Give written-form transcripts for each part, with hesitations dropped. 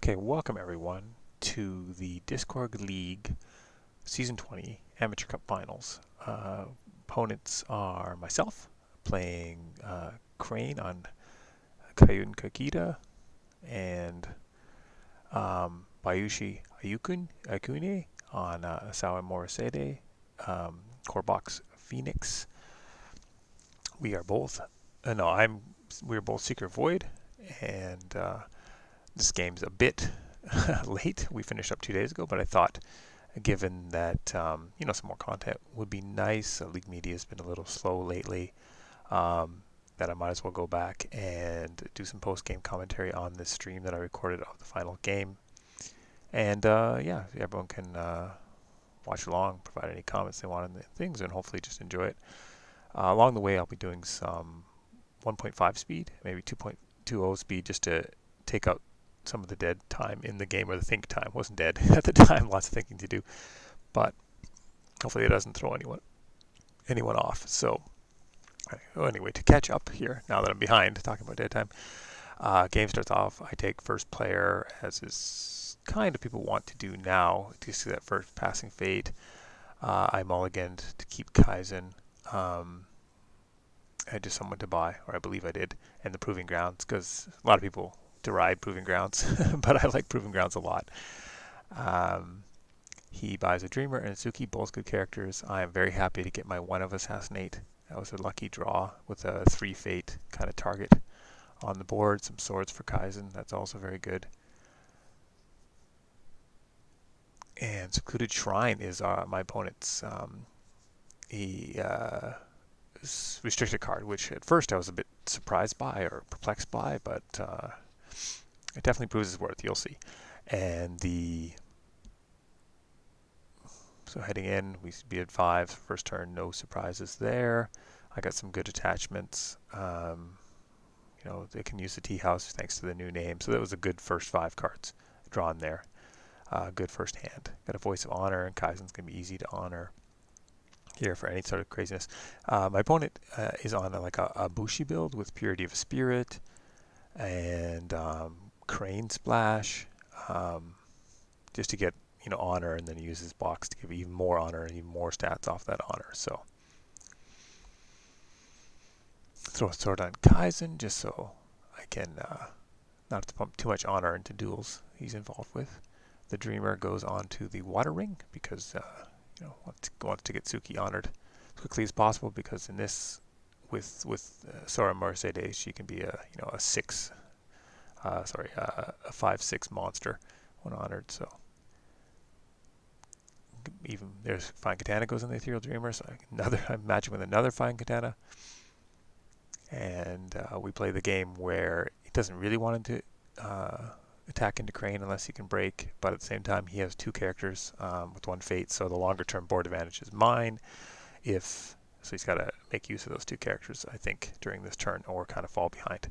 Okay, welcome everyone to the Discord League Season 20 Amateur Cup Finals. Opponents are myself playing Crane on Kayun Kakita and Bayushi Akune on Sawa Morosede, Corebox Phoenix. We are both, no, we're both Secret Void, and this game's a bit late. We finished up 2 days ago, but I thought, given that some more content would be nice. League Media has been a little slow lately. That I might as well go back and do some post-game commentary on this stream that I recorded of the final game. And everyone can watch along, provide any comments they want on the things, and hopefully just enjoy it. Along the way, I'll be doing some 1.5 speed, maybe 2.20 speed, just to take out some of the dead time in the game, or the think time wasn't dead at the time. Lots of thinking to do, but hopefully it doesn't throw anyone off. So anyway, to catch up here, now that I'm behind talking about dead time, game starts off. I take first player, as is kind of people want to do now, to see that first passing fade. I mulliganed to keep Kaizen. I had just someone to buy, or I believe I did, and the Proving Grounds, because a lot of people deride Proving Grounds, but I like Proving Grounds a lot. He buys a Dreamer and a Suki, both good characters. I am very happy to get my one of Assassinate. That was a lucky draw with a 3 fate kind of target on the board. Some swords for Kaizen, that's also very good. And Secluded Shrine is my opponent's restricted card, which at first I was a bit surprised by or perplexed by, but it definitely proves its worth. You'll see. And so heading in, we be at 5. First turn, no surprises there. I got some good attachments. They can use the tea house thanks to the new name. So that was a good first 5 cards drawn there. Good first hand. Got a Voice of Honor, and Kaizen's going to be easy to honor here for any sort of craziness. My opponent is on a Bushi build with Purity of Spirit and Crane Splash, just to get honor, and then he uses box to give even more honor and even more stats off that honor. So throw a sword on Kaizen just so I can not have to pump too much honor into duels he's involved with. The Dreamer goes on to the Water Ring because wants to get Suki honored as quickly as possible, because in this with Sora Mercedes, she can be a 5/6 monster when honored. So even there's Fine Katana goes in the Ethereal Dreamer, so I'm matching with another Fine Katana, and we play the game where he doesn't really want him to attack into Crane unless he can break, but at the same time he has 2 characters with 1 fate, so the longer term board advantage is mine. So he's got to make use of those 2 characters, I think, during this turn, or kind of fall behind.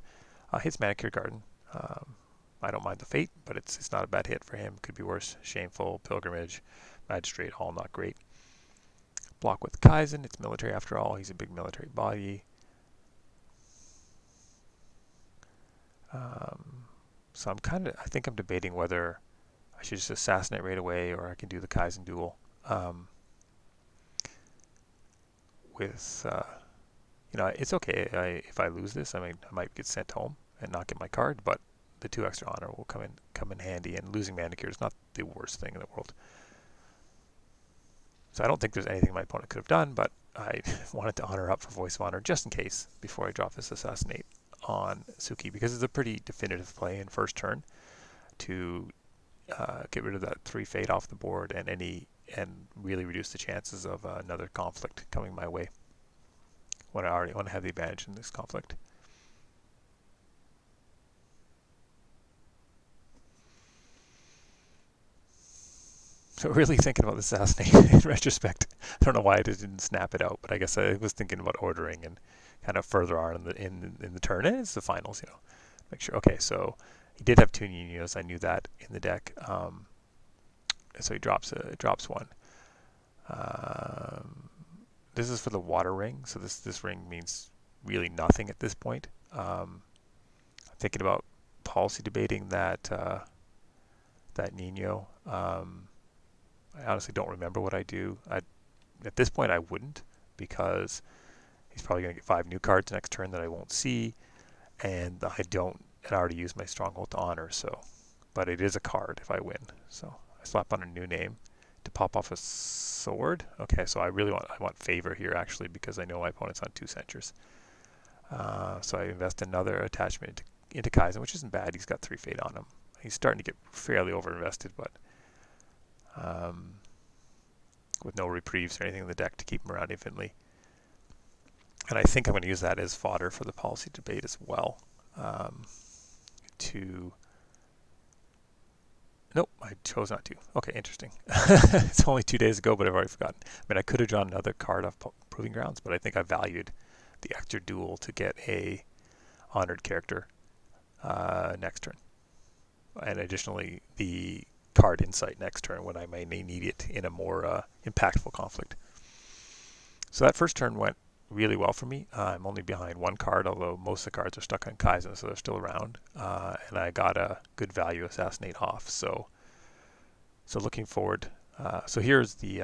Hits Manicure Garden. I don't mind the fate, but it's not a bad hit for him. Could be worse. Shameful, Pilgrimage, Magistrate, all not great. Block with Kaizen. It's military after all. He's a big military body. So I think I'm debating whether I should just assassinate right away, or I can do the Kaizen duel. It's okay if I lose this. I mean, I might get sent home and not get my card, but the 2 extra honor will come in handy, and losing Manicure is not the worst thing in the world. So I don't think there's anything my opponent could have done, but I wanted to honor up for Voice of Honor just in case before I drop this Assassinate on Suki, because it's a pretty definitive play in first turn to get rid of that 3 fate off the board and really reduce the chances of another conflict coming my way when I already want to have the advantage in this conflict. So really thinking about the assassinate in retrospect. I don't know why I didn't snap it out, but I guess I was thinking about ordering and kind of further on in the turn. And it's the finals, Make sure. Okay, so he did have 2 Ninos. I knew that in the deck. So he drops one. This is for the Water Ring. So this ring means really nothing at this point. I'm thinking about policy debating that that Nino. I honestly don't remember what I do. At this point, I wouldn't, because he's probably going to get 5 new cards next turn that I won't see, and I already used my Stronghold to honor, so. But it is a card if I win, so I slap on a new name to pop off a sword. Okay, so I want favor here, actually, because I know my opponent's on 2 censures. So I invest another attachment into Kaizen, which isn't bad. He's got 3 fate on him. He's starting to get fairly overinvested, but with no reprieves or anything in the deck to keep him around infinitely. And I think I'm going to use that as fodder for the policy debate as well. Nope, I chose not to. Okay, interesting. It's only 2 days ago, but I've already forgotten. I mean, I could have drawn another card off Proving Grounds, but I think I valued the extra duel to get a honored character next turn. And additionally, the card Insight next turn when I may need it in a more impactful conflict. So that first turn went really well for me. I'm only behind 1 card, although most of the cards are stuck on Kaizen, so they're still around. And I got a good value Assassinate off. So looking forward. So here's the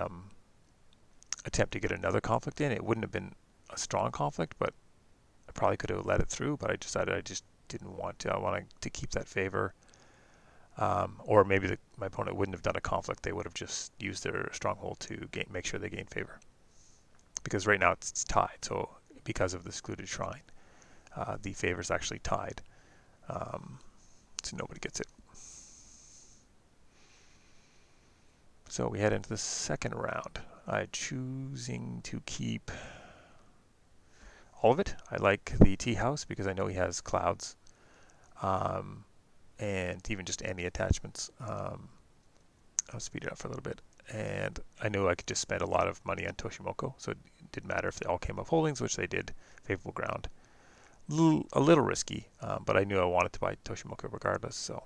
attempt to get another conflict in. It wouldn't have been a strong conflict, but I probably could have let it through. But I decided I just didn't want to. I wanted to keep that favor. Or maybe my opponent wouldn't have done a conflict. They would have just used their Stronghold to make sure they gain favor. Because right now it's tied, so because of the Secluded Shrine, the favor is actually tied, so nobody gets it. So we head into the second round. I'm choosing to keep all of it. I like the tea house because I know he has clouds, and even just any attachments. I'll speed it up for a little bit. And I knew I could just spend a lot of money on Toshimoko, so it didn't matter if they all came up holdings, which they did. Favorable ground. A little risky, but I knew I wanted to buy Toshimoko regardless, so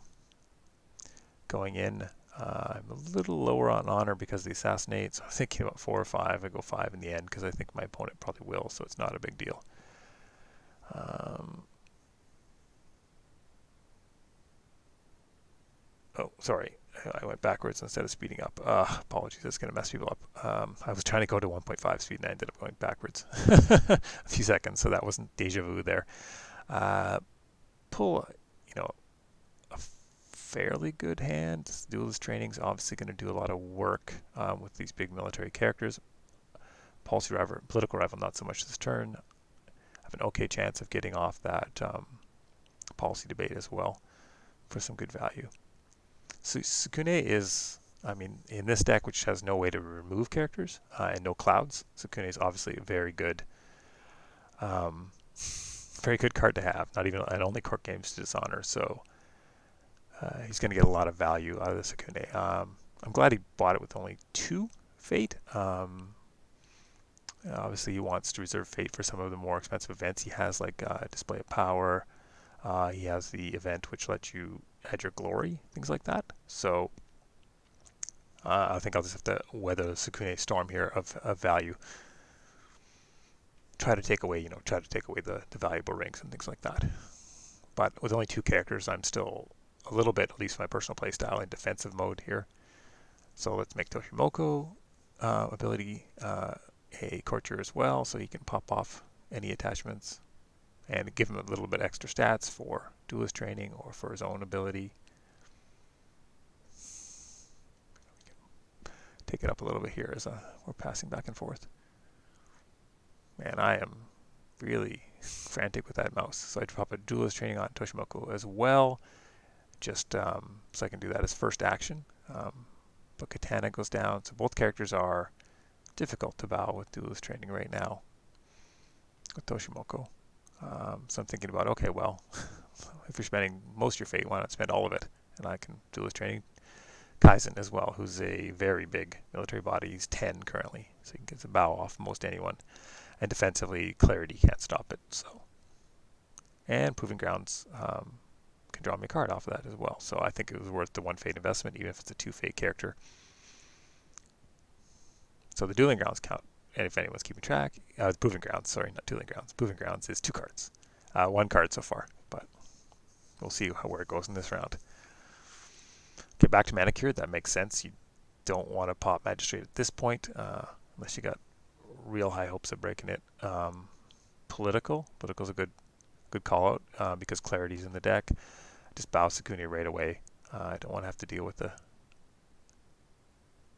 going in, I'm a little lower on honor because of the Assassinate, so I'm thinking about 4 or 5. I go 5 in the end because I think my opponent probably will, so it's not a big deal. Oh, sorry. I went backwards instead of speeding up. Apologies, that's going to mess people up. I was trying to go to 1.5 speed and I ended up going backwards a few seconds, so that wasn't deja vu there. Pull, a fairly good hand. Duelist Training is obviously going to do a lot of work with these big military characters. Political rival, not so much this turn. I have an okay chance of getting off that policy debate as well for some good value. So Sukune is, in this deck, which has no way to remove characters and no clouds, Sukune is obviously a very good card to have. Not even an only court games to dishonor, so he's going to get a lot of value out of the Sukune. I'm glad he bought it with only 2 fate. Obviously, he wants to reserve fate for some of the more expensive events he has, like Display of Power. He has the event which lets you add your glory, things like that. So I think I'll just have to weather the Sukune storm here of value. Try to take away the valuable rings and things like that. But with only 2 characters, I'm still a little bit, at least my personal playstyle, in defensive mode here. So let's make Toshimoko ability a courtier as well, so he can pop off any attachments and give him a little bit extra stats for Duelist Training or for his own ability. Take it up a little bit here as we're passing back and forth. Man, I am really frantic with that mouse. So I drop a Duelist Training on Toshimoko as well, just so I can do that as first action. But Katana goes down, so both characters are difficult to bow with Duelist Training right now with Toshimoko. So I'm thinking about, okay, well, if you're spending most of your fate, why not spend all of it? And I can Duelist Training Kaizen as well, who's a very big military body. He's 10 currently, so he gets a bow off most anyone. And defensively, Clarity can't stop it. So, and Proving Grounds can draw me a card off of that as well. So I think it was worth the 1 fate investment, even if it's a 2 fate character. So the Dueling Grounds count, and if anyone's keeping track, Proving Grounds, sorry, not Dueling Grounds. Proving Grounds is 2 cards. 1 card so far, but we'll see where it goes in this round. Get back to Manicure, that makes sense. You don't want to pop Magistrate at this point, unless you got real high hopes of breaking it. Political's a good call out because Clarity's in the deck. Just bow Sakuni right away. I don't want to have to deal with the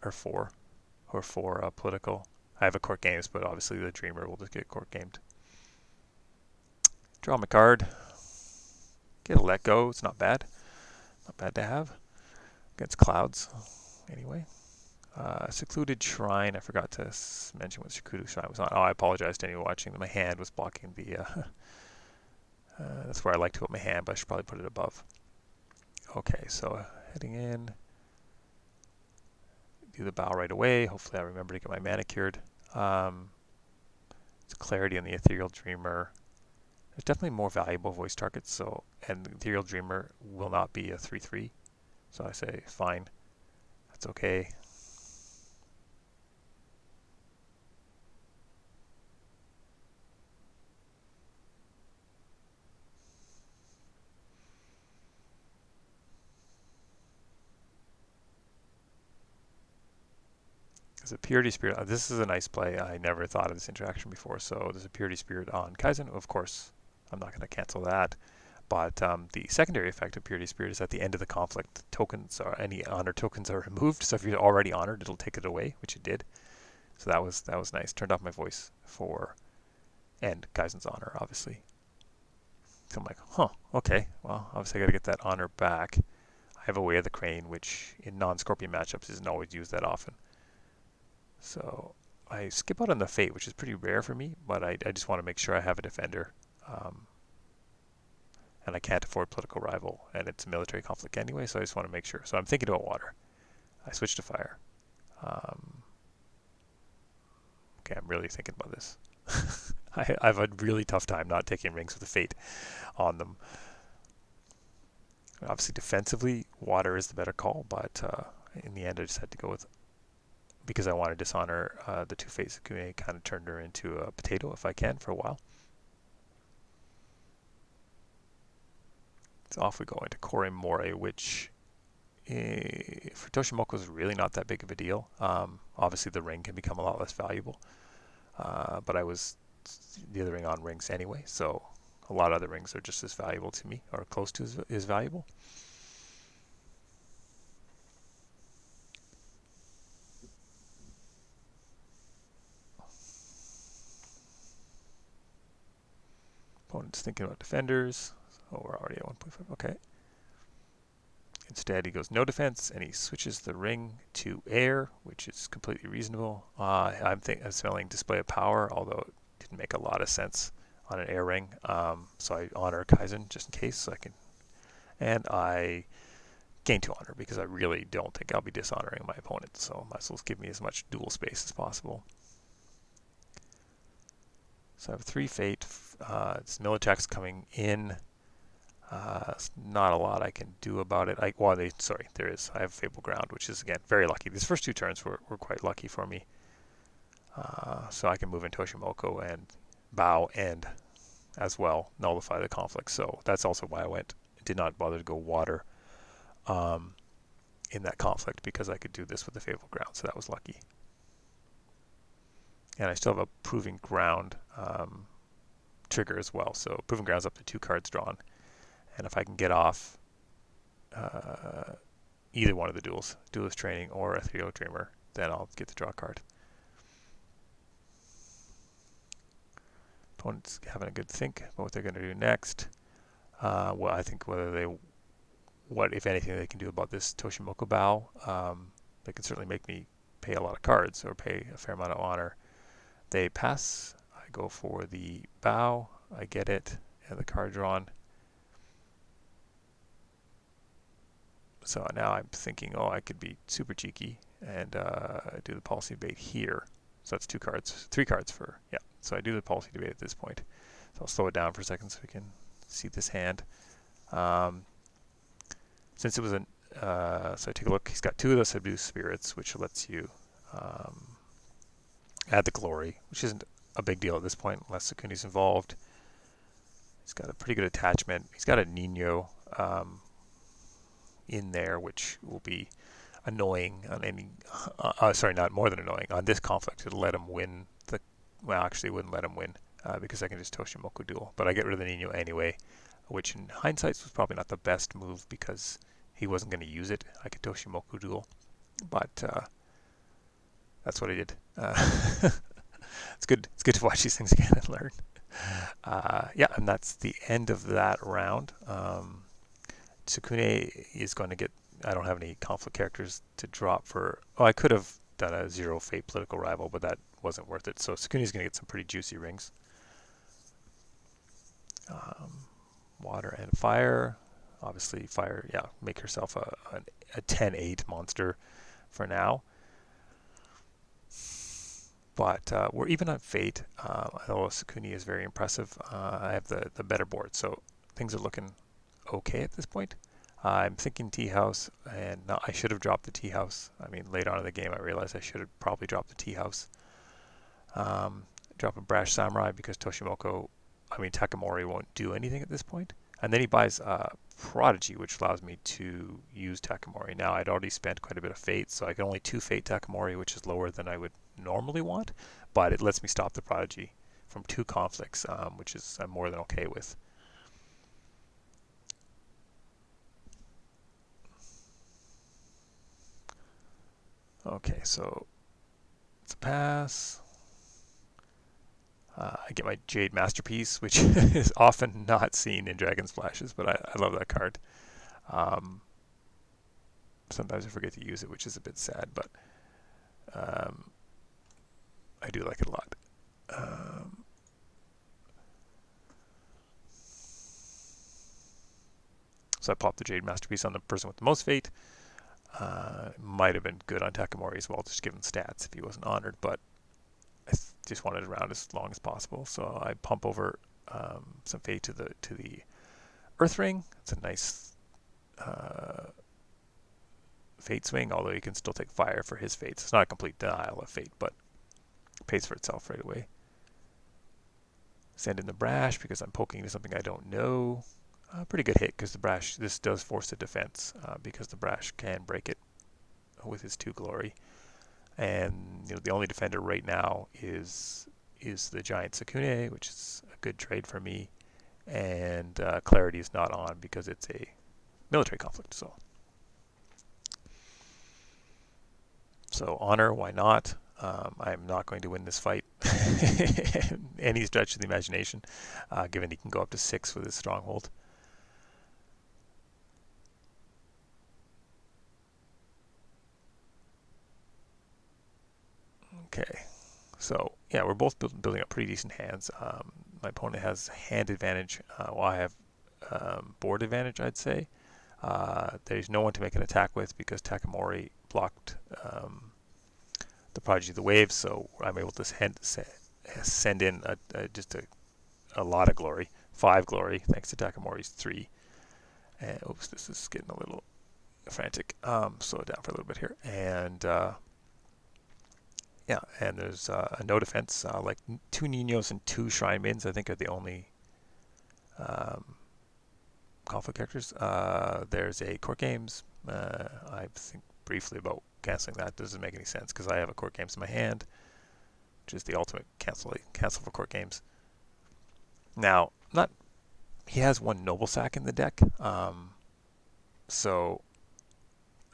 or four political. I have a court games, but obviously the Dreamer will just get court gamed. Draw my card. Get a let go. It's not bad. Not bad to have against clouds. Anyway, Secluded Shrine. I forgot to mention what Secluded Shrine was on. Oh, I apologize to anyone watching. My hand was blocking the. That's where I like to put my hand, but I should probably put it above. Okay, so heading in. Do the bow right away. Hopefully I remember to get my manicured. It's Clarity on the Ethereal Dreamer. There's definitely more valuable voice targets, so and the Ethereal Dreamer will not be a 3/3. So I say fine. That's okay. There's a Purity Spirit. This is a nice play. I never thought of this interaction before. So there's a Purity Spirit on Kaizen. Of course, I'm not going to cancel that. But the secondary effect of Purity Spirit is at the end of the conflict, tokens or any honor tokens are removed. So if you're already honored, it'll take it away, which it did. So that was nice. Turned off my voice for and Kaizen's honor, obviously. So I'm like, huh, okay. Well, obviously I got to get that honor back. I have a Way of the Crane, which in non-Scorpion matchups isn't always used that often. So I skip out on the Fate, which is pretty rare for me, but I just want to make sure I have a defender. And I can't afford Political Rival, and it's a military conflict anyway, so I just want to make sure. So I'm thinking about water. I switch to fire. Okay, I'm really thinking about this. I have a really tough time not taking rings with a Fate on them. Obviously, defensively, water is the better call, but in the end, I just had to go with because I want to dishonor the two Fates. Sakune kind of turned her into a potato if I can for a while. So off we go into Korimori, which for Toshimoku is really not that big of a deal. Obviously, the ring can become a lot less valuable, but I was the other ring on rings anyway, so a lot of other rings are just as valuable to me, or close to as valuable. Opponent's thinking about defenders. Oh, we're already at 1.5. Okay. Instead, he goes no defense, and he switches the ring to air, which is completely reasonable. I'm smelling display of power, although it didn't make a lot of sense on an air ring. So I honor Kaizen just in case, so I can, and I gain 2 honor because I really don't think I'll be dishonoring my opponent. So might as well give me as much dual space as possible. So I have 3 fate. It's no attacks coming in. Not a lot I can do about it. There is. I have Fable Ground, which is, again, very lucky. These first 2 turns were quite lucky for me. So I can move into Toshimoku and bow and, as well, nullify the conflict. So that's also why I did not bother to go water in that conflict, because I could do this with the Fable Ground. So that was lucky. And I still have a Proving Ground trigger as well. So Proving Ground's up to 2 cards drawn. And if I can get off either one of the Duelist Training or Ethereal Dreamer, then I'll get the draw card. Opponent's having a good think about what they're going to do next. Well, I think what if anything they can do about this Toshimoku bow. They can certainly make me pay a lot of cards or pay a fair amount of honor. They pass. I go for the bow. I get it, and the card drawn. So now I'm thinking, I could be super cheeky and do the Policy Debate here. So that's 3 cards for, yeah. So I do the Policy Debate at this point. So I'll slow it down for a second so we can see this hand. Since it was so I take a look, he's got 2 of the Subdue Spirits, which lets you add the Glory, which isn't a big deal at this point unless Sakuni's involved. He's got a pretty good attachment. He's got a Nino. in there, which will be annoying on any. Sorry, not more than annoying on this conflict. It'll let him win the. Well, actually, it wouldn't let him win because I can just Toshimoku duel. But I get rid of the Nino anyway, which in hindsight was probably not the best move because he wasn't going to use it. I could Toshimoku duel, but that's what I did. It's good. It's good to watch these things again and learn. Yeah, and that's the end of that round. Tsukune is going to get. I don't have any conflict characters to drop for. Oh, I could have done a 0 fate political rival, but that wasn't worth it. So Tsukune is going to get some pretty juicy rings. Water and fire. Obviously, fire. Yeah, make herself a 10-8 monster for now. But we're even on fate. Although Tsukune is very impressive, I have the better board, so things are looking okay at this point. I'm thinking tea house, and I should have dropped the tea house. I mean, later on in the game, I realized I should have probably dropped the tea house. Drop a brash samurai because Takamori won't do anything at this point. And then he buys Prodigy, which allows me to use Takamori. Now, I'd already spent quite a bit of fate, so I can only 2 fate Takamori, which is lower than I would normally want, but it lets me stop the Prodigy from 2 conflicts, which is I'm more than okay with. Okay, so it's a pass. I get my Jade Masterpiece, which is often not seen in Dragon Splashes, but I love that card. Sometimes I forget to use it, which is a bit sad, but I do like it a lot. So I popped the Jade Masterpiece on the person with the most fate. Might have been good on Takamori as well, just give him stats if he wasn't honored, but I just wanted it around as long as possible. So I pump over some fate to the Earth Ring. It's a nice fate swing, although you can still take fire for his fates. It's not a complete denial of fate, but it pays for itself right away. Send in the brash because I'm poking into something I don't know. Pretty good hit because the brash, this does force a defense because the brash can break it with his 2 glory. And the only defender right now is the giant Tsukune, which is a good trade for me. And Clarity is not on because it's a military conflict. So honor, why not? I'm not going to win this fight any stretch of the imagination, given he can go up to 6 with his stronghold. Okay, so yeah, we're both building up pretty decent hands. My opponent has hand advantage, while I have board advantage, I'd say. There's no one to make an attack with because Takamori blocked the Prodigy of the Waves, so I'm able to send in just a lot of glory, 5 glory, thanks to Takamori's 3. And oops, this is getting a little frantic. Slow it down for a little bit here. And yeah, and there's no defense. Like 2 Ninos and 2 Shrine Maidens, I think, are the only conflict characters. There's a Court Games. I think briefly about canceling that. Doesn't make any sense because I have a Court Games in my hand, which is the ultimate cancel for Court Games. Now, he has 1 Noble Sack in the deck, so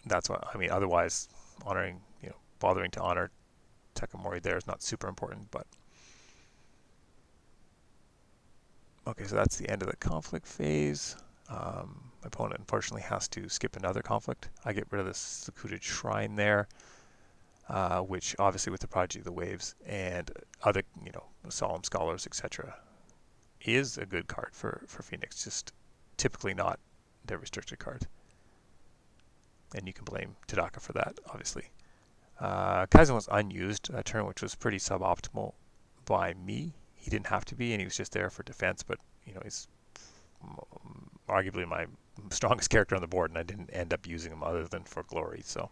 that's what I mean. Otherwise, bothering to honor Takamori there is not super important, but okay, so that's the end of the conflict phase. My opponent unfortunately has to skip another conflict. I get rid of the secluded shrine there, which obviously with the Prodigy of the Waves and other, Solemn Scholars, etc., is a good card for Phoenix, just typically not their restricted card. And you can blame Tadaka for that, obviously. Kaizen was unused that turn, which was pretty suboptimal by me. He didn't have to be, and he was just there for defense, but he's arguably my strongest character on the board, and I didn't end up using him other than for glory. So,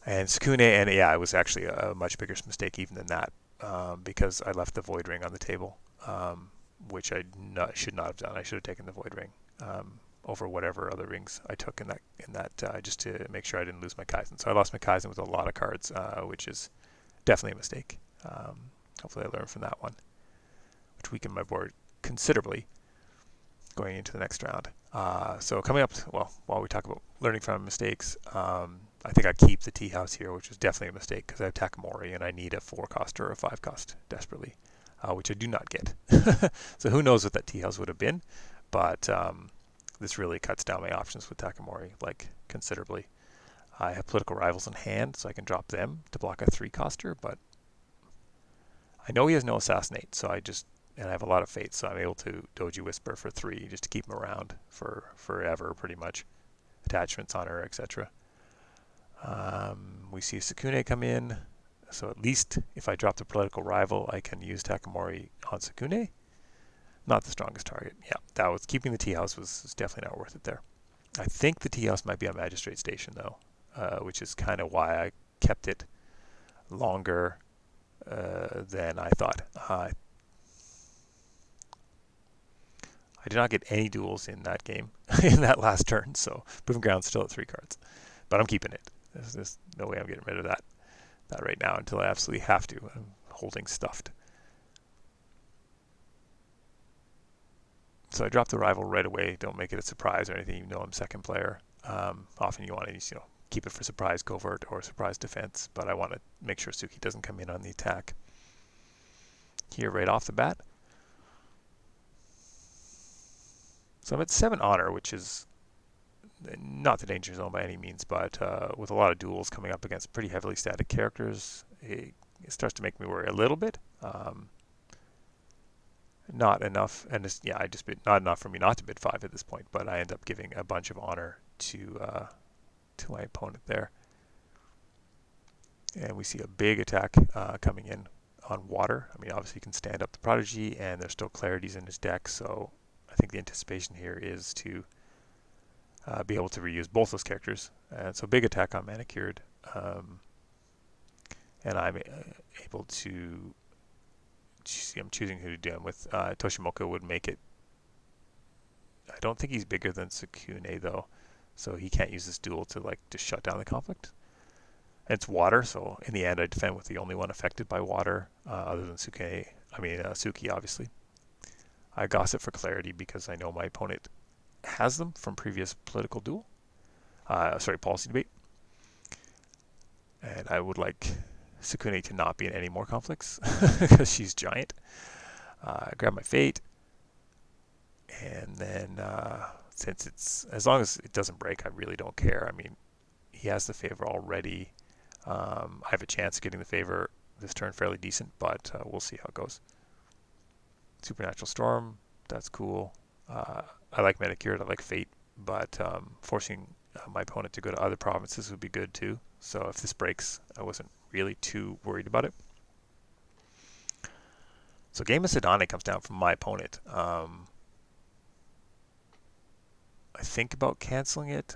and Tsukune, and yeah, it was actually a much bigger mistake even than that, because I left the Void Ring on the table, which I should not have done. I should have taken the Void Ring. over whatever other rings I took in that just to make sure I didn't lose my Kaizen. So I lost my Kaizen with a lot of cards, which is definitely a mistake. Hopefully I learned from that one, which weakened my board considerably going into the next round. So coming up, well, while we talk about learning from mistakes, I think I keep the tea house here, which is definitely a mistake because I have Takamori and I need a 4-cost or a 5-cost desperately, which I do not get. So who knows what that tea house would have been, but this really cuts down my options with Takamori like considerably. I have political rivals in hand, so I can drop them to block a 3-coster, but I know he has no assassinate, so and I have a lot of fate, so I'm able to Doji Whisper for 3 just to keep him around for forever, pretty much. Attachments on her, etc. We see Sukune come in, so at least if I drop the political rival, I can use Takamori on Sukune. Not the strongest target. Yeah, that was keeping the tea house was definitely not worth it there. I think the tea house might be on Magistrate Station though, which is kind of why I kept it longer than I thought. I did not get any duels in that game, in that last turn, so Proving Ground's still at 3 cards. But I'm keeping it. There's no way I'm getting rid of that right now until I absolutely have to. I'm holding stuffed. So I drop the rival right away. Don't make it a surprise or anything, even though I'm second player. Often you want to keep it for surprise covert or surprise defense, but I want to make sure Suki doesn't come in on the attack here right off the bat. So I'm at 7 honor, which is not the danger zone by any means, but with a lot of duels coming up against pretty heavily static characters, it starts to make me worry a little bit. Not enough, and not enough for me not to bid 5 at this point, but I end up giving a bunch of honor to my opponent there. And we see a big attack coming in on water. I mean, obviously he can stand up the Prodigy, and there's still clarities in his deck, so I think the anticipation here is to be able to reuse both those characters. And so big attack on Manicured, and I'm able to. I'm choosing who to do him with. Toshimoka would make it. I don't think he's bigger than Sukune though, so he can't use this duel to just shut down the conflict. And it's water, so in the end I defend with the only one affected by water, other than Suki obviously. I gossip for clarity because I know my opponent has them from previous political duel. Policy debate. And I would like Sukune to not be in any more conflicts because she's giant. I grab my fate, and then since as long as it doesn't break, I really don't care. I mean, he has the favor already. I have a chance of getting the favor this turn fairly decent, but we'll see how it goes. Supernatural Storm, that's cool. I like Manicured, I like Fate, but forcing my opponent to go to other provinces would be good too. So if this breaks, I wasn't really too worried about it. So Game of Sidane comes down from my opponent. I think about canceling it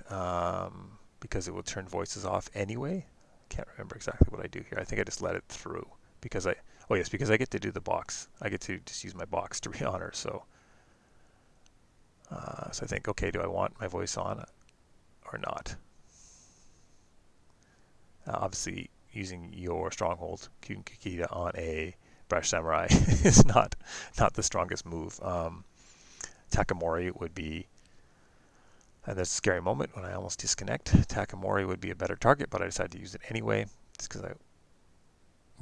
because it will turn voices off anyway. I can't remember exactly what I do here. I think I just let it through because because I get to do the box. I get to just use my box to re-honor. So I think, okay, do I want my voice on or not? Obviously, using your stronghold Kyuden Kikita on a Brash Samurai is not the strongest move. Takamori would be, and there's a scary moment when I almost disconnect. Takamori would be a better target, but I decided to use it anyway, just because I'm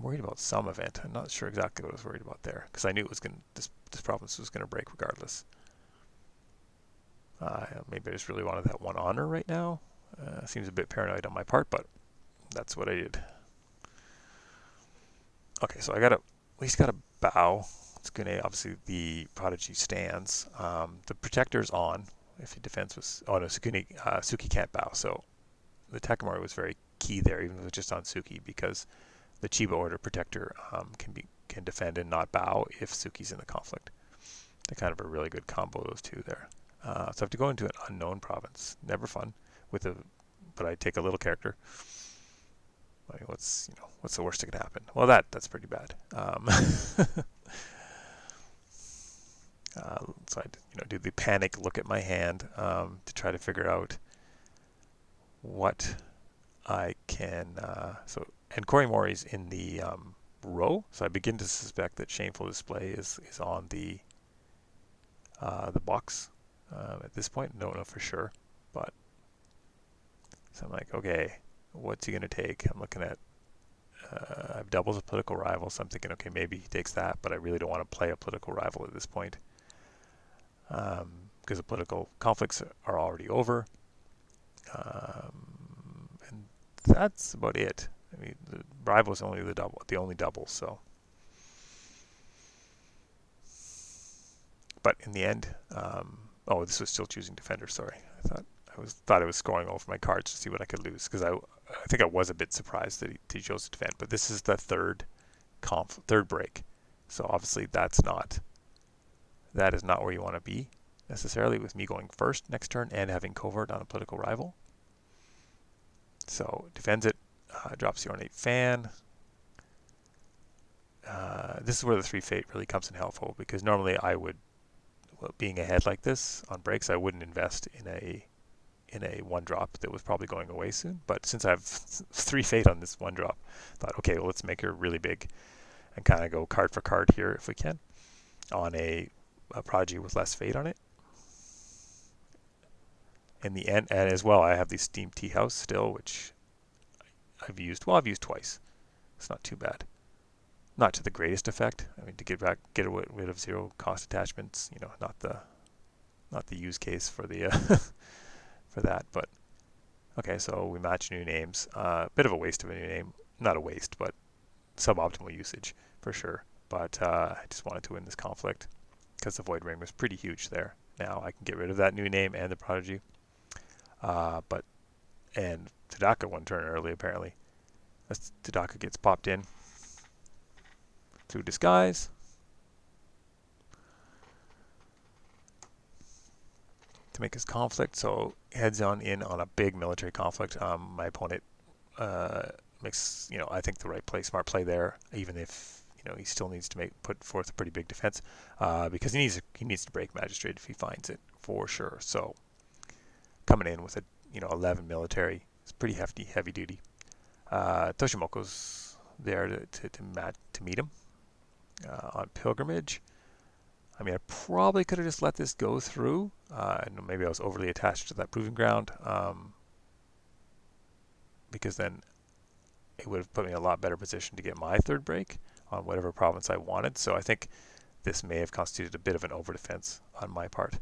worried about some event. I'm not sure exactly what I was worried about there, because I knew it was this province was going to break regardless. Maybe I just really wanted that 1 honor right now. Seems a bit paranoid on my part, but that's what I did. Okay, so I at least got a bow. It's gonna obviously the Prodigy stands. The Protector's on. If the defense was, oh no, Suki can't bow. So the Takamori was very key there, even if it was just on Suki, because the Chiba Order Protector can defend and not bow if Suki's in the conflict. They're kind of a really good combo, those two there. So I have to go into an unknown province. Never fun but I take a little character. I mean, what's the worst that could happen? Well, that's pretty bad. So I do the panic look at my hand to try to figure out what I can. And Corey Mori's in the row, so I begin to suspect that Shameful Display is on the box at this point. Don't know for sure, but so I'm like, okay, what's he gonna take? I'm looking at. I've doubles a political rival, so I'm thinking, okay, maybe he takes that, but I really don't want to play a political rival at this point because the political conflicts are already over. And that's about it. I mean, the rival is only the only double. So, but in the end, oh, this was still choosing defender. Sorry, I thought I was scoring over my cards to see what I could lose because I think I was a bit surprised that he chose to defend. But this is the third break, so obviously that is not where you want to be necessarily with me going first next turn and having covert on a political rival. So defends it, drops the ornate fan. This is where the 3 fate really comes in helpful because normally I would, being ahead like this on breaks, I wouldn't invest in a 1-drop that was probably going away soon. But since I have 3 fate on this 1-drop, I thought, okay, well, let's make her really big and kind of go card for card here if we can on a prodigy with less fate on it. In the end, and as well, I have the Steam Tea House still, which I've used twice. It's not too bad. Not to the greatest effect. I mean, to get rid of 0 cost attachments, not the use case for the for that. But okay, so we match new names. Bit of a waste of a new name. Not a waste, but suboptimal usage for sure. But I just wanted to win this conflict because the Void Ring was pretty huge there. Now I can get rid of that new name and the Prodigy. And Tadaka 1 turn early apparently. As Tadaka gets popped in through disguise. To make his conflict, so heads on in on a big military conflict. My opponent makes, I think the right play, smart play there, even if he still needs to put forth a pretty big defense because he needs to break Magistrate if he finds it for sure. So coming in with a 11 military, it's pretty heavy duty. Toshimoko's there to meet him on pilgrimage. I mean, I probably could have just let this go through, and maybe I was overly attached to that proving ground, because then it would have put me in a lot better position to get my 3rd break on whatever province I wanted. So I think this may have constituted a bit of an over defense on my part.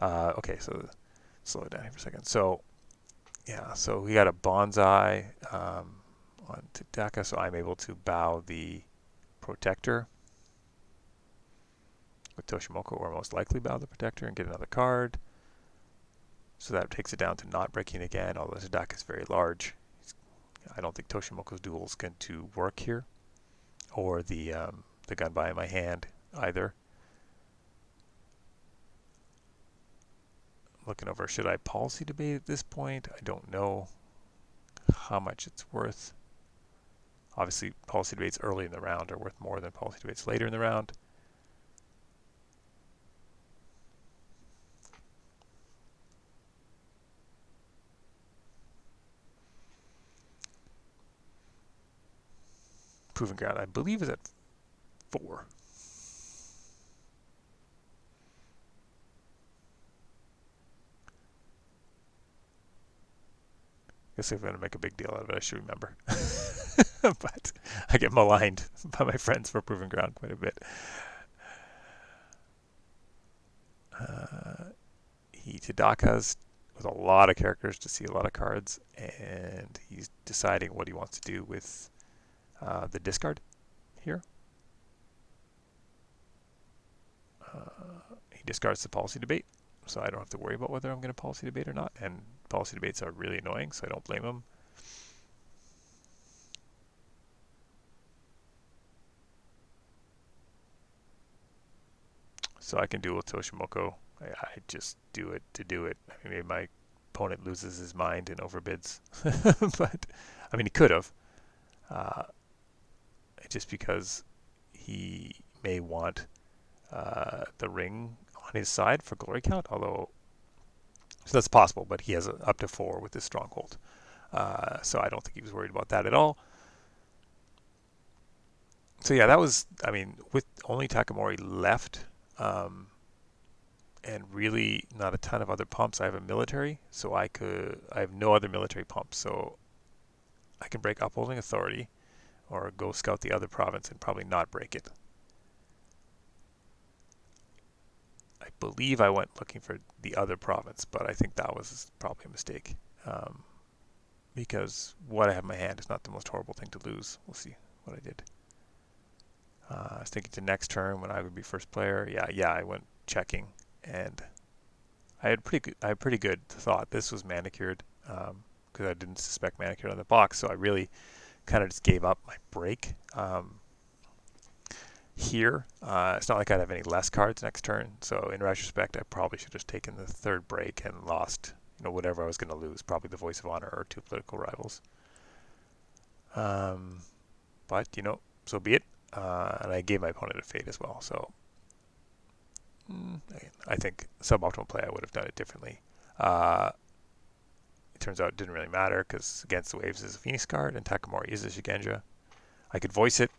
Okay, so slow it down here for a second. So yeah, so we got a bonsai on Tadaka, so I'm able to bow the protector with Toshimoko, or most likely bow the protector and get another card. So that takes it down to not breaking again, although Tadaka is very large. I don't think Toshimoko's duel is going to work here, or the Gunbai in my hand either. Looking over, should I policy debate at this point? I don't know how much it's worth. Obviously, policy debates early in the round are worth more than policy debates later in the round. Proving ground, I believe, is at 4. I guess if I'm going to make a big deal out of it, I should remember. But I get maligned by my friends for proving ground quite a bit. He Tadakas with a lot of characters to see a lot of cards, and he's deciding what he wants to do with the discard here. He discards the policy debate, so I don't have to worry about whether I'm going to policy debate or not. And policy debates are really annoying, so I don't blame him. So I can duel with Toshimoko. I just do it to do it. I mean, maybe my opponent loses his mind and overbids, but I mean, he could have. Just because he may want the ring on his side for glory count, although so that's possible, but he has up to 4 with his stronghold. So I don't think he was worried about that at all. So yeah, that was, I mean, with only Takamori left, and really not a ton of other pumps. I have a military, so I have no other military pumps, so I can break Upholding Authority or go scout the other province and probably not break it. I believe I went looking for the other province, but I think that was probably a mistake. Because what I have in my hand is not the most horrible thing to lose. We'll see what I did. I was thinking to next turn when I would be first player. Yeah, I went checking, and I had pretty good thought. This was manicured because I didn't suspect manicured on the box, so I really kind of just gave up my break. Here, it's not like I'd have any less cards next turn, so in retrospect, I probably should have just taken the third break and lost, whatever I was going to lose, probably the Voice of Honor or 2 political rivals. But so be it. And I gave my opponent a fate as well. So I think suboptimal play, I would have done it differently. It turns out it didn't really matter because Against the Waves is a Phoenix card and Takamori is a Shugenja. I could voice it,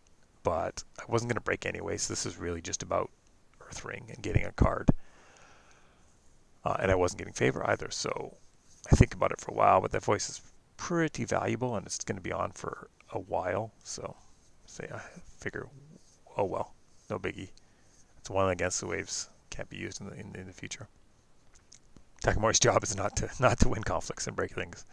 but I wasn't going to break anyway, so this is really just about Earthring and getting a card. And I wasn't getting favor either, so I think about it for a while, but that voice is pretty valuable and it's going to be on for a while, so I figure, oh well, no biggie. It's one Against the Waves, can't be used in the future. Takamori's job is not to win conflicts and break things.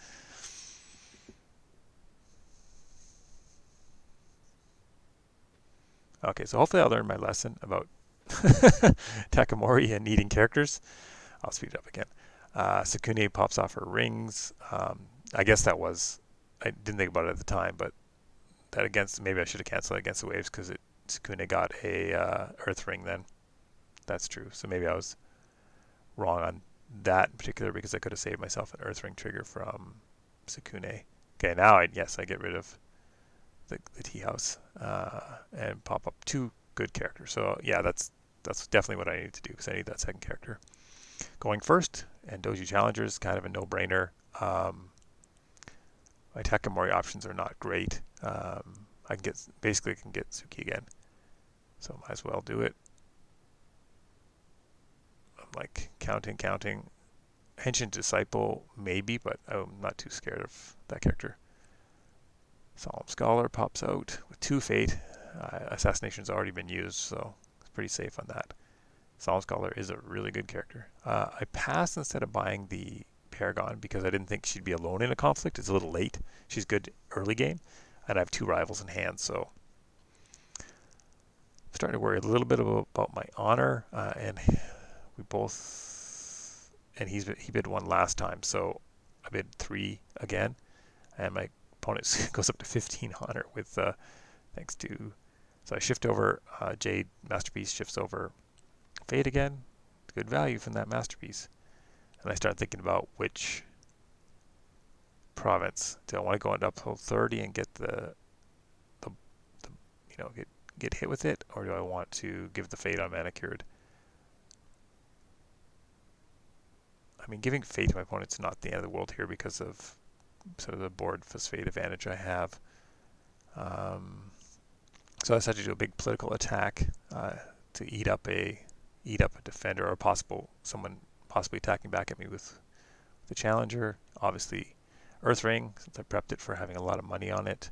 Okay, so hopefully I'll learn my lesson about Takamori and needing characters. I'll speed it up again. Sukune pops off her rings. I guess that was, I didn't think about it at the time, but that maybe I should have canceled Against the Waves because Sukune got a Earth Ring then. That's true. So maybe I was wrong on that in particular because I could have saved myself an Earth Ring trigger from Sukune. Okay, now I get rid of the tea house and pop up 2 good characters. So yeah, that's definitely what I need to do because I need that second character. Going first, and Doji Challenger is kind of a no-brainer. My Takamori options are not great. I can get Suki again, so might as well do it. I'm like counting. Henshin Disciple maybe, but I'm not too scared of that character. Solemn Scholar pops out with 2 fate. Assassination's already been used, so it's pretty safe on that. Solemn Scholar is a really good character. I passed instead of buying the Paragon because I didn't think she'd be alone in a conflict. It's a little late. She's good early game, and I have 2 rivals in hand, so I'm starting to worry a little bit about my honor, and we both, and he bid 1 last time, so I bid 3 again, and my opponent goes up to 15 honor with thanks to, so I shift over, Jade Masterpiece shifts over Fate again. Good value from that Masterpiece. And I start thinking about which province. Do I want to go into Uphold 30 and get the get hit with it, or do I want to give the Fate on Manicured? I mean, giving Fate to my opponent's not the end of the world here because of sort of the board Phosphate advantage I have. So I decided to do a big political attack to eat up a defender or someone possibly attacking back at me with the Challenger. Obviously, Earthring, since I prepped it for having a lot of money on it.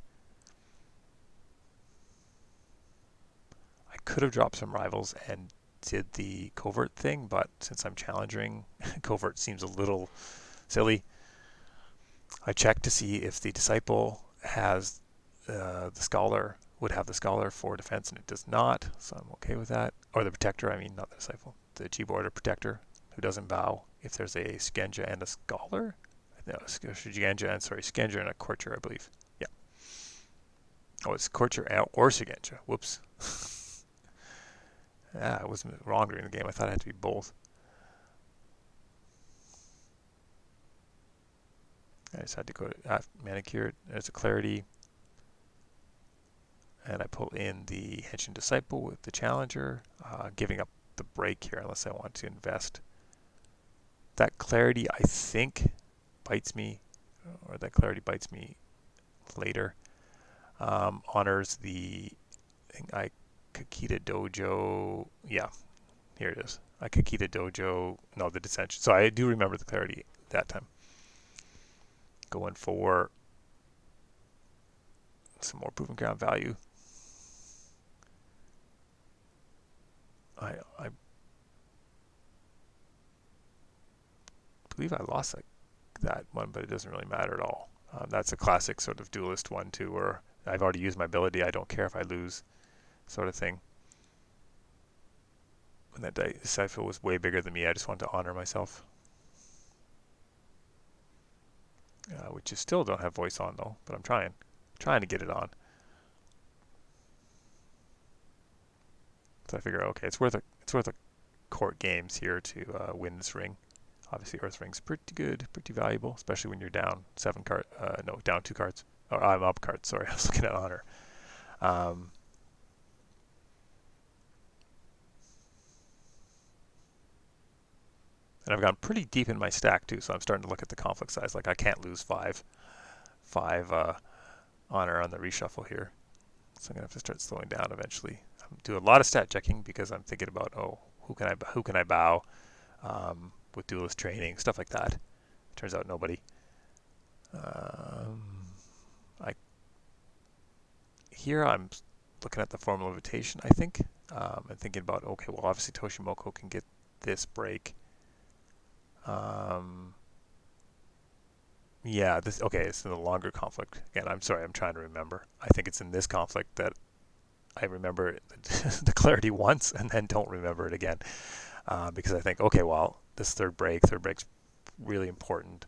I could have dropped some rivals and did the Covert thing, but since I'm challenging, Covert seems a little silly. I checked to see if the Disciple has the Scholar, would have the Scholar for defense, and it does not, so I'm okay with that. Or the Protector, I mean, not the Disciple. The G-Border Protector, who doesn't bow if there's a Shugenja and a Scholar. No, Shugenja and a Courtier, I believe. Yeah. Oh, it's Courtier or Shugenja. Whoops. Yeah, I was wrong during the game. I thought it had to be both. I just had to go to Manicured. There's a Clarity. and I pull in the Henshin Disciple with the Challenger, giving up the break here unless I want to invest. That Clarity, I think, bites me, or that Clarity bites me later. Honors the Kakita Dojo. Yeah, here it is. Kakita Dojo. No, the Dissension. So I do remember the Clarity that time. Going for some more Proving Ground value. I believe I lost that one, but it doesn't really matter at all. That's a classic sort of duelist one too, where I've already used my ability. I don't care if I lose, sort of thing. When that Disciple was way bigger than me, I just wanted to honor myself. Which you still don't have voice on though, but I'm trying to get it on. So I figure, okay, it's worth a court games here to win this ring. Obviously, Earth Ring's pretty good, pretty valuable, especially when you're down down 2 cards. Or I'm up cards. Sorry, I was looking at honor. And I've gone pretty deep in my stack too, so I'm starting to look at the conflict size. Like I can't lose five honor on the reshuffle here. So I'm gonna have to start slowing down eventually. I'm doing a lot of stat checking because I'm thinking about, oh, who can I bow with duelist training, stuff like that. Turns out nobody. Here I'm looking at the formal invitation, I think, and thinking about, okay, well, obviously Toshimoku can get this break. Yeah, it's in the longer conflict. Again, I'm sorry, I'm trying to remember. I think it's in this conflict that I remember the Clarity once and then don't remember it again. Because I think, okay, well, this third break's really important.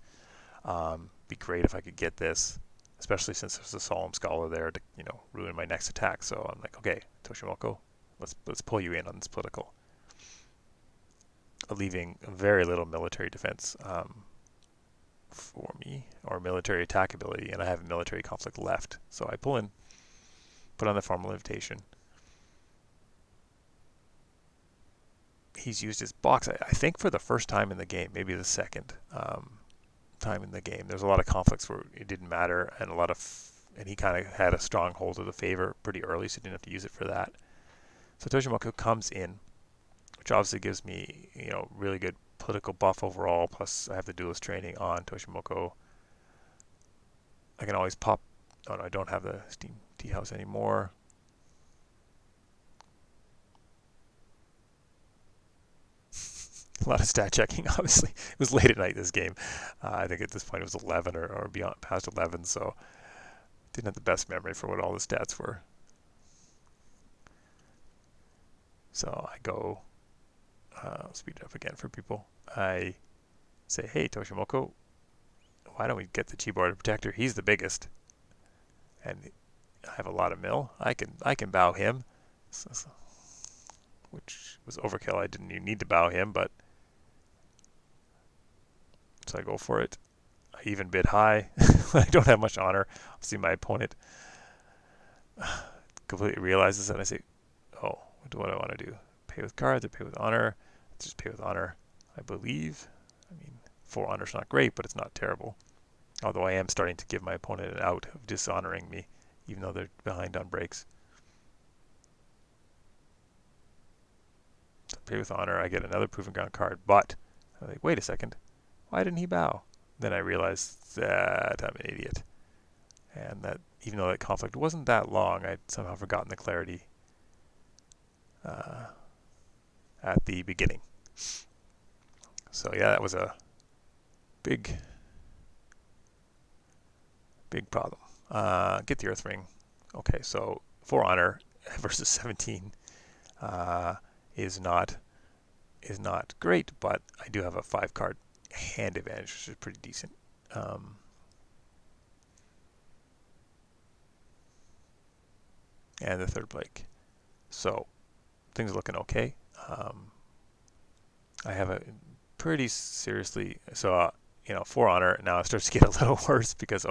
Be great if I could get this, especially since there's a Solemn Scholar there to, ruin my next attack. So I'm like, okay, Toshimoku, let's pull you in on this political, leaving very little military defense for me, or military attack ability, and I have a military conflict left. So I pull in, put on the formal invitation. He's used his box, I think, for the first time in the game, maybe the second time in the game. There's a lot of conflicts where it didn't matter, and and he kind of had a strong hold of the favor pretty early, so he didn't have to use it for that. So Toshimoku comes in, which obviously gives me, really good political buff overall. Plus, I have the duelist training on Toshimoku. I can always pop. Oh no, I don't have the Steam Tea House anymore. A lot of stat checking, obviously. It was late at night, this game. I think at this point it was 11 or beyond, past 11, so didn't have the best memory for what all the stats were. So I go, I'll speed it up again for people. I say, hey, Toshimoku, why don't we get the Chi-Border Protector? He's the biggest. And I have a lot of mill. I can bow him. Which was overkill. I didn't even need to bow him, but so I go for it. I even bid high. I don't have much honor. I'll see my opponent completely realizes that. I say, oh, what do I want to do? Pay with cards or pay with honor? Let's just pay with honor, I believe. I mean, 4 honor's not great, but it's not terrible. Although I am starting to give my opponent an out of dishonoring me, even though they're behind on breaks. So pay with honor, I get another Proving Ground card, but I'm like, wait a second. Why didn't he bow? Then I realized that I'm an idiot. And that even though that conflict wasn't that long, I'd somehow forgotten the Clarity at the beginning. So yeah, that was a big problem. Get the Earth Ring. Okay, so 4 honor versus 17 is not great, but I do have a 5 card hand advantage, which is pretty decent. And the third break. So things are looking okay. I have a pretty seriously, so 4 honor. Now it starts to get a little worse because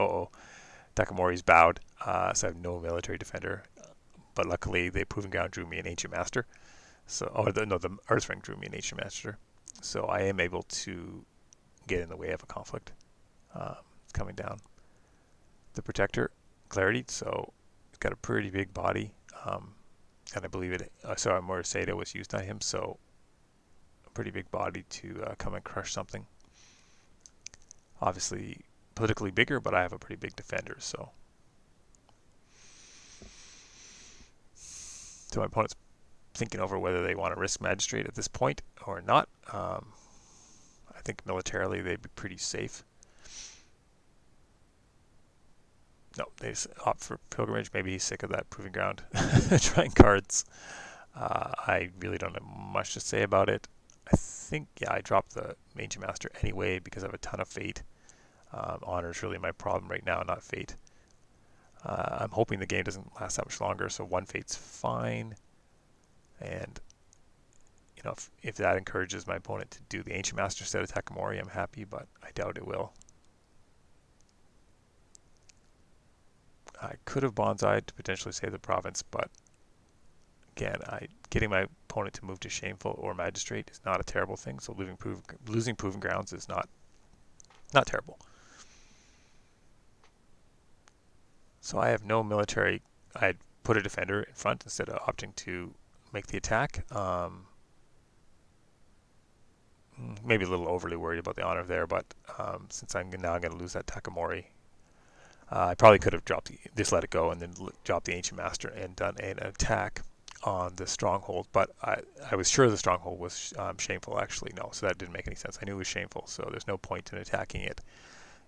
Takamori's bowed, so I have no military defender. but luckily the Proving Ground drew me an Ancient Master. So, or the Earthring drew me an Ancient Master. So I am able to get in the way of a conflict coming down. The Protector, Clarity, so it's got a pretty big body, and I believe Moraseda was used on him, so a pretty big body to come and crush something. Obviously politically bigger, but I have a pretty big defender, so my opponent's thinking over whether they want to risk Magistrate at this point or not. I think militarily they'd be pretty safe. No, they just opt for Pilgrimage. Maybe he's sick of that Proving Ground trying cards. I really don't have much to say about it. I think, yeah, I dropped the Ancient Master anyway because I have a ton of Fate. Honor is really my problem right now, not Fate. I'm hoping the game doesn't last that much longer, so one Fate's fine. And you know, if that encourages my opponent to do the Ancient Master instead of Takamori, I'm happy, but I doubt it will. I could have bonsai'd to potentially save the province, but again, getting my opponent to move to Shameful or Magistrate is not a terrible thing. So losing Proving Grounds is not terrible. So I have no military. I'd put a defender in front instead of opting to make the attack. Maybe a little overly worried about the honor there, but since I'm now going to lose that Takamori, I probably could have just let it go and then dropped the Ancient Master and done an attack on the Stronghold. But I was sure the Stronghold was Shameful. Actually, no, so that didn't make any sense. I knew it was Shameful, so there's no point in attacking it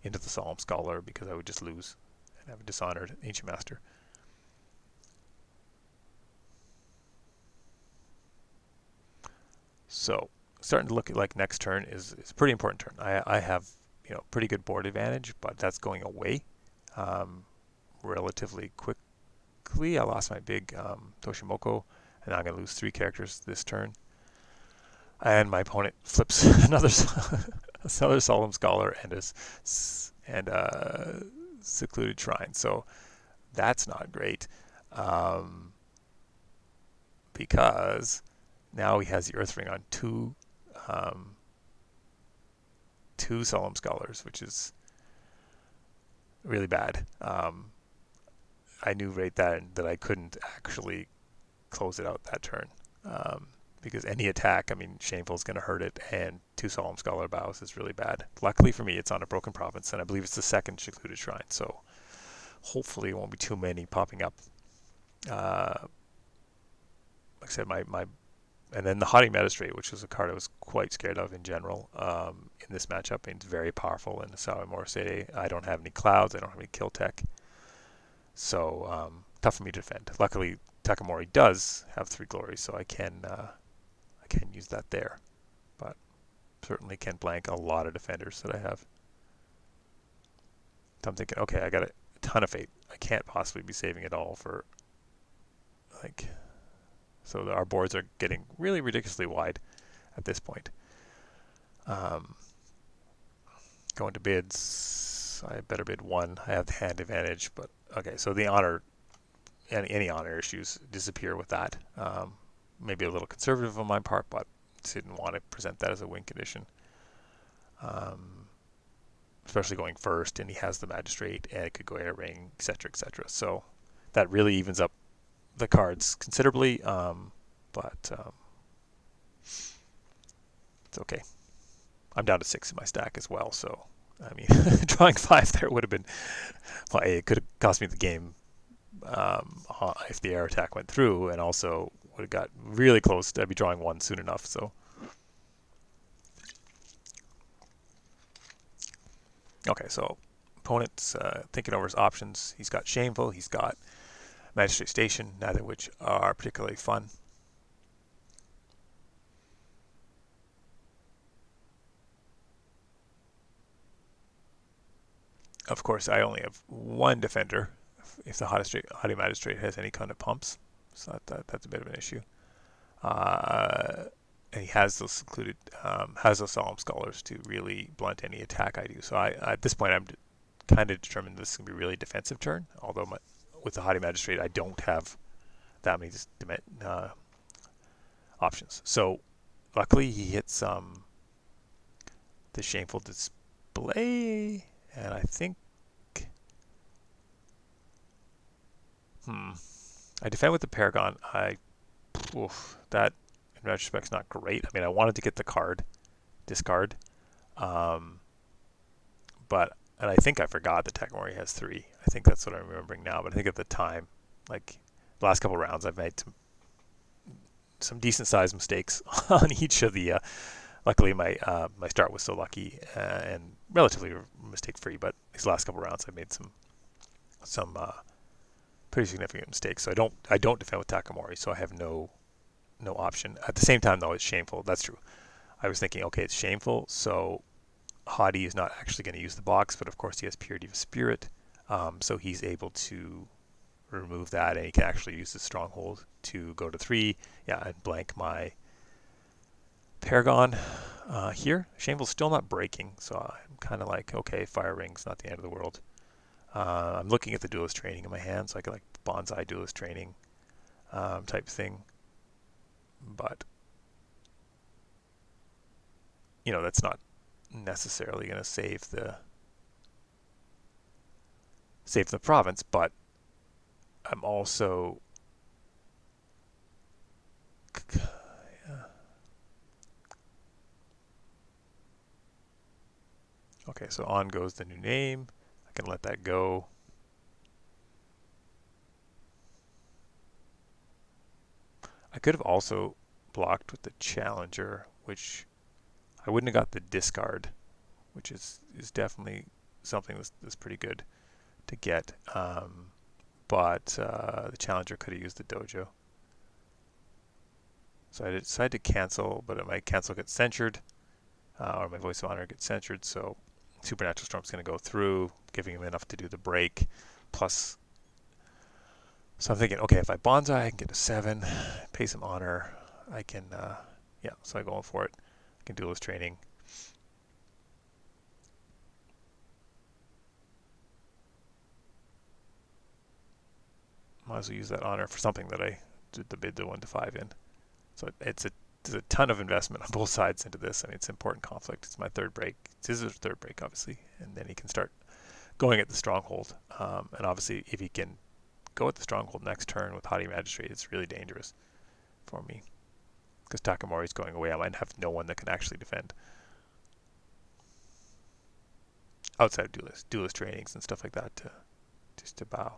into the Solemn Scholar because I would just lose and have a dishonored Ancient Master. So starting to look at like next turn is a pretty important turn. I have pretty good board advantage, but that's going away relatively quickly. I lost my big Toshimoko, and I'm going to lose 3 characters this turn. And my opponent flips another Solemn Scholar and a Secluded Shrine. So that's not great because now he has the Earthring on two Solemn Scholars, which is really bad. I knew right then that I couldn't actually close it out that turn because any attack, Shameful is going to hurt it, and 2 Solemn Scholar Bows is really bad. Luckily for me, it's on a broken province, and I believe it's the second Secluded Shrine, so hopefully it won't be too many popping up. Like I said, and then the Haughty Magistrate, which was a card I was quite scared of in general in this matchup. It's very powerful in the Sawa Morasede. I don't have any clouds. I don't have any kill tech. So tough for me to defend. Luckily, Takamori does have 3 glories, so I can use that there. But certainly can blank a lot of defenders that I have. So I'm thinking, okay, I got a ton of Fate. I can't possibly be saving it all for so our boards are getting really ridiculously wide at this point. Going to bids, I better bid 1. I have the hand advantage, but okay. So the honor, any honor issues disappear with that. Maybe a little conservative on my part, but didn't want to present that as a win condition. Especially going first, and he has the Magistrate, and it could go air ring, etc., etc. So that really evens up the cards considerably, but it's okay. I'm down to 6 in my stack as well, so drawing 5 there would have been, well, it could have cost me the game if the air attack went through, and also would have got really close. I'd be drawing 1 soon enough. So okay, so opponent's thinking over his options. He's got Shameful, he's got Magistrate Station, neither of which are particularly fun. Of course, I only have 1 defender if the Haughty Magistrate has any kind of pumps, so that's a bit of an issue. And he has those Solemn Scholars to really blunt any attack I do. So at this point, I'm kind of determined this is going to be a really defensive turn, although with the Haughty Magistrate, I don't have that many options. So luckily he hits the Shameful Display, and I think I defend with the Paragon. That in retrospect is not great. I mean, I wanted to get the card discard, um, but and I think I forgot that Takamori has 3. I think that's what I'm remembering now. But I think at the time, like the last couple rounds, I've made some decent sized mistakes on each of the. Luckily, my start was so lucky and relatively mistake free. But these last couple rounds, I made some pretty significant mistakes. So I don't defend with Takamori. So I have no option. At the same time, though, it's Shameful. That's true. I was thinking, okay, it's Shameful, so Hadi is not actually going to use the box, but of course he has Purity of Spirit, so he's able to remove that, and he can actually use the Stronghold to go to 3, and blank my Paragon here. Shameful's still not breaking, so I'm kind of like, okay, Fire Ring's not the end of the world. I'm looking at the Duelist Training in my hand, so I can like Bonsai Duelist Training type thing, but that's not necessarily going to save the province, but I'm also okay, so on goes the new name. I can let that go. I could have also blocked with the Challenger, which I wouldn't have got the discard, which is definitely something that's pretty good to get. But the Challenger could have used the Dojo. So I decided to cancel, but my cancel gets censured, or my Voice of Honor gets censured, so Supernatural Storm's going to go through, giving him enough to do the break. Plus, so I'm thinking, okay, if I Bonsai, I can get a 7, pay some honor. I can, so I'm going for it. I can Duelist Training. Might as well use that honor for something that I did the bid the 1 to 5 in. So there's a ton of investment on both sides into this. I mean, it's important conflict. It's my third break. It's his third break, obviously, and then he can start going at the Stronghold. And obviously, if he can go at the Stronghold next turn with Haughty Magistrate, it's really dangerous for me. Because Takamori's going away, I might have no one that can actually defend. Outside of duelist trainings and stuff like that, just to bow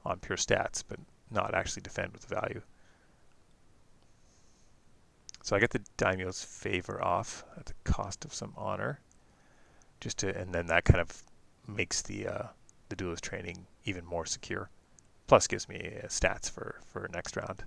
on pure stats, but not actually defend with value. So I get the Daimyo's Favor off at the cost of some honor, and then that kind of makes the duelist training even more secure. Plus gives me stats for next round.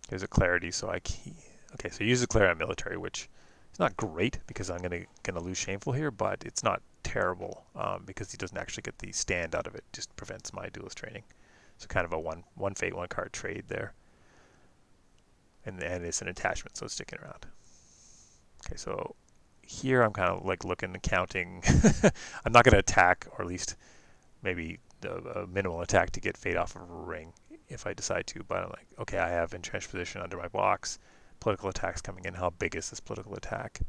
There's a clarity, so okay, so use the clarity on military, which is not great because I'm gonna lose Shameful here, but it's not terrible because he doesn't actually get the stand out of it. Just prevents my duelist training. So kind of a one fate, one card trade there. And it's an attachment, so it's sticking around. Okay, so here I'm kind of like looking and counting. I'm not going to attack, or at least maybe a minimal attack to get Fate off of a ring if I decide to. But I'm like, okay, I have entrenched position under my blocks. Political attacks coming in. How big is this political attack?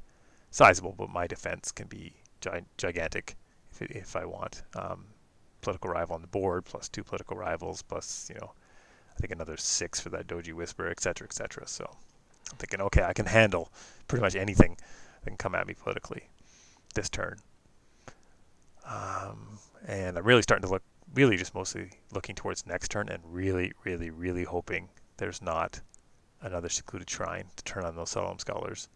Sizable, but my defense can be gigantic if I want. Political rival on the board, plus 2 political rivals, plus, I think another 6 for that Doji Whisper, etc., etc. So I'm thinking, okay, I can handle pretty much anything that can come at me politically this turn. And I'm really starting to look, really just mostly looking towards next turn and really, really, really hoping there's not another Secluded Shrine to turn on those Solemn Scholars.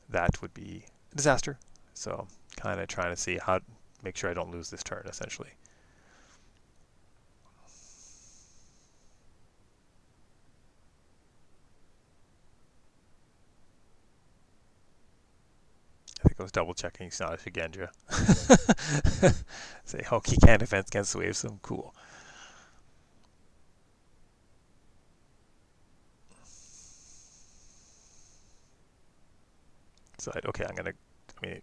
That would be a disaster. So kind of trying to see how to make sure I don't lose this turn, essentially. I think I was double checking he's not a Shigenja. Say, oh, he can't defense against waves, so cool. So, okay, I'm going to,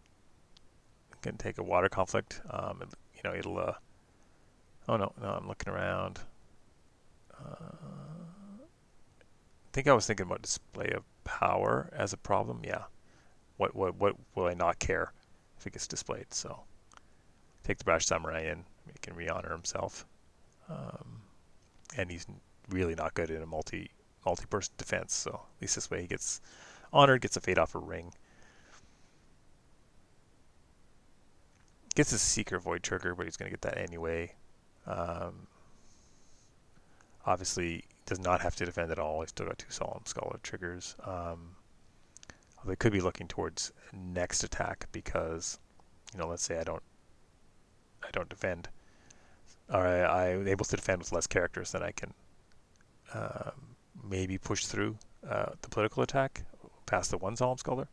can take a water conflict. It'll. Oh no, I'm looking around. I think I was thinking about display of power as a problem. Yeah. What will I not care if it gets displayed? So take the Brash Samurai in. He can re-honor himself, um, and he's really not good in a multi-person defense. So at least this way he gets honored, gets a fade off a ring, gets his Seeker Void trigger, but he's going to get that anyway. Um, Obviously, does not have to defend at all. He's still got 2 Solemn Scholar triggers. They could be looking towards next attack because, let's say I don't defend, or I'm able to defend with less characters, then I can maybe push through the political attack past the 1 Solemn Scholar.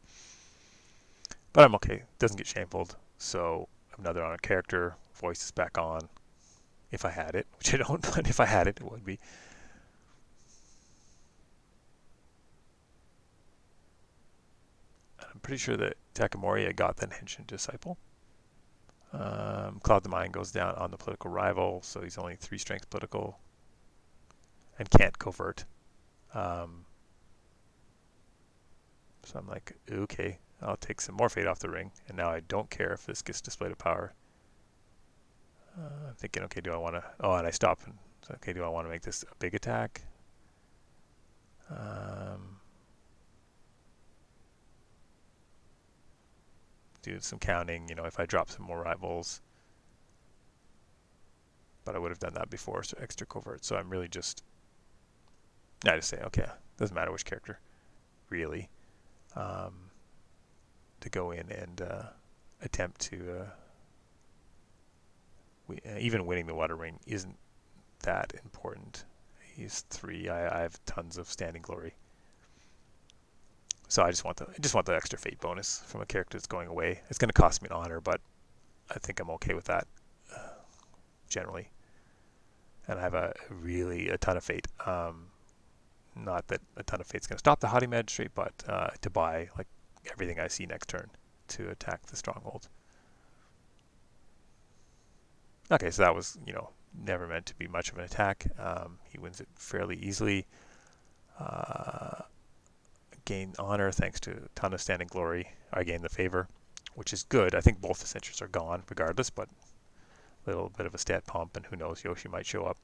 But I'm okay. Doesn't get shamefuled. So another on a character. Voice is back on. If I had it, which I don't, but if I had it, it would be. I'm pretty sure that Takamori got the Henshin Disciple. Cloud the Mind goes down on the political rival, so he's only 3 strength political and can't covert. So I'm like, okay, I'll take some more fade off the ring, and now I don't care if this gets displayed of power. I'm thinking, okay, do I want to? Oh, and I stop. And okay, do I want to make this a big attack? Do some counting. If I drop some more rivals, but I would have done that before, so extra covert. So I'm really just, I just say, okay, doesn't matter which character, really, to go in and attempt to. Even winning the water ring isn't that important. He's 3. I have tons of standing glory. So I just want the extra fate bonus from a character that's going away. It's going to cost me an honor, but I think I'm okay with that generally. And I have a ton of fate. Not that a ton of fate's going to stop the Haughty Magistrate, but to buy like everything I see next turn to attack the stronghold. Okay, so that was never meant to be much of an attack. He wins it fairly easily. Gain honor thanks to a ton of standing glory. I gain the favor, which is good. I think both the Cinchers are gone regardless, but a little bit of a stat pump, and who knows, Yoshi might show up.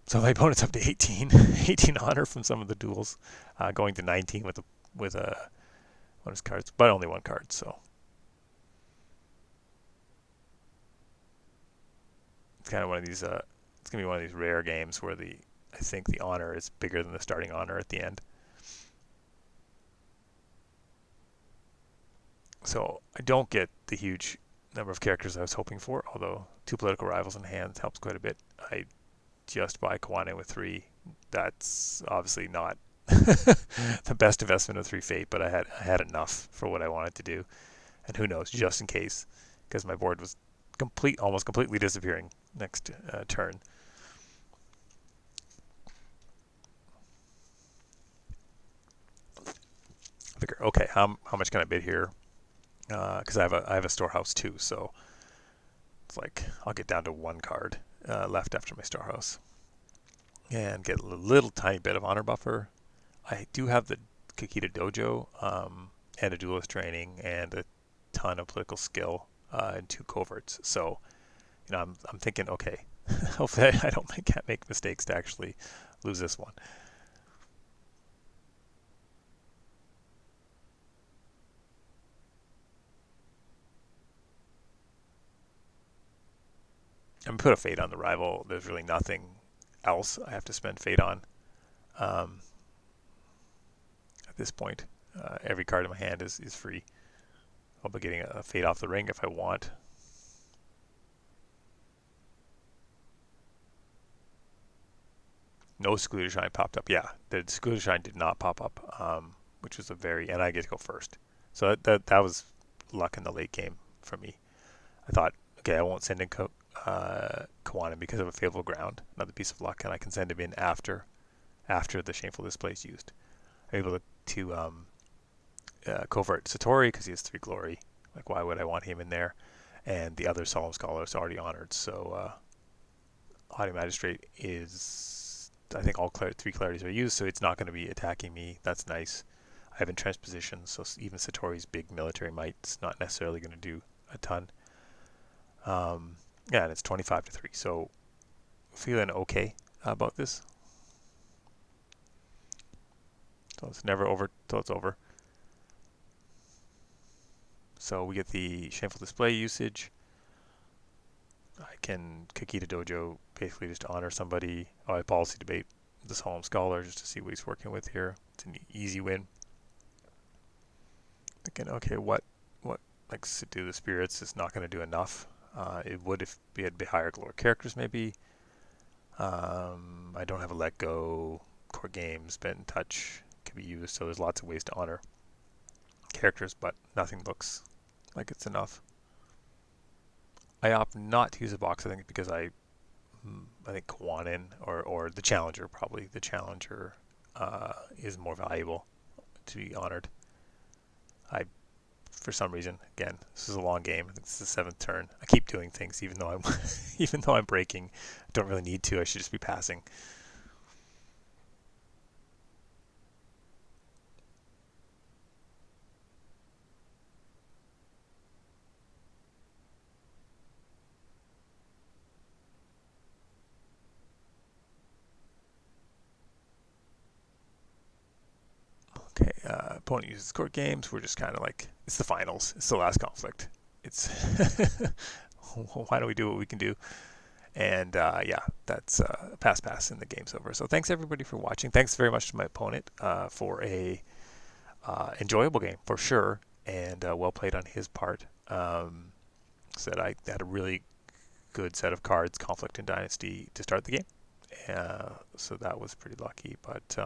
So my opponent's up to 18, 18 honor from some of the duels, going to 19 with one of his cards, but only 1 card. So it's kind of one of these. It's gonna be one of these rare games where I think the honor is bigger than the starting honor at the end. So I don't get the huge number of characters I was hoping for, although 2 political rivals in hand helps quite a bit. I just buy Kawane with 3. That's obviously not the best investment of 3 fate, but I had enough for what I wanted to do. And who knows, just in case, because my board was almost completely disappearing next turn. Figure, okay, how much can I bid here? Because I have a storehouse too, so it's like I'll get down to 1 card left after my storehouse, and get a little tiny bit of honor buffer. I do have the Kakita Dojo and a duelist training and a ton of political skill and 2 coverts. So I'm thinking, okay, hopefully I can't make mistakes to actually lose this one. I'm put a fate on the rival. There's really nothing else I have to spend fate on at this point. Every card in my hand is free. I'll be getting a fate off the ring if I want. No Secluded Shrine popped up. Yeah, the Secluded Shrine did not pop up, which was and I get to go first. So that was luck in the late game for me. I thought, okay, I won't send in Kawanin because of a favorable ground, another piece of luck, and I can send him in after the Shameful Display is used. I'm able to Covert Satori because he has 3 glory. Like, why would I want him in there? And the other Solemn Scholar is already honored, so Haughty Magistrate is, I think all 3 clarities are used, so it's not going to be attacking me. That's nice. I have entrenched positions, so even Satori's big military might's not necessarily going to do a ton. Yeah, and it's 25 to 3, so feeling okay about this. So it's never over till it's over. So we get the Shameful Display usage. I can Kakita Dojo basically just to honor somebody. Oh, I policy debate the Solemn Scholar just to see what he's working with here. It's an easy win. Thinking, okay, what likes to do the spirits is not going to do enough. It would if we had higher glory characters maybe. I don't have a let go. Core games, bent and touch can be used, so there's lots of ways to honor characters, but nothing looks like it's enough. I opt not to use a box, I think, because I think Kwannon or the Challenger, probably the Challenger is more valuable to be honored. I, for some reason, again, this is a long game. I think this is the 7th turn. I keep doing things even though I'm even though I'm breaking. I don't really need to. I should just be passing. Okay, opponent uses court games. We're just kind of like, it's the finals. It's the last conflict. It's why don't we do what we can do? And yeah, that's pass, and the game's over. So thanks everybody for watching. Thanks very much to my opponent for a enjoyable game for sure, and well played on his part. Said I had a really good set of cards, Conflict and Dynasty, to start the game. So that was pretty lucky. But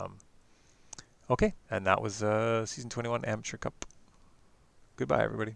okay, and that was Season 21 Amateur Cup. Goodbye, everybody.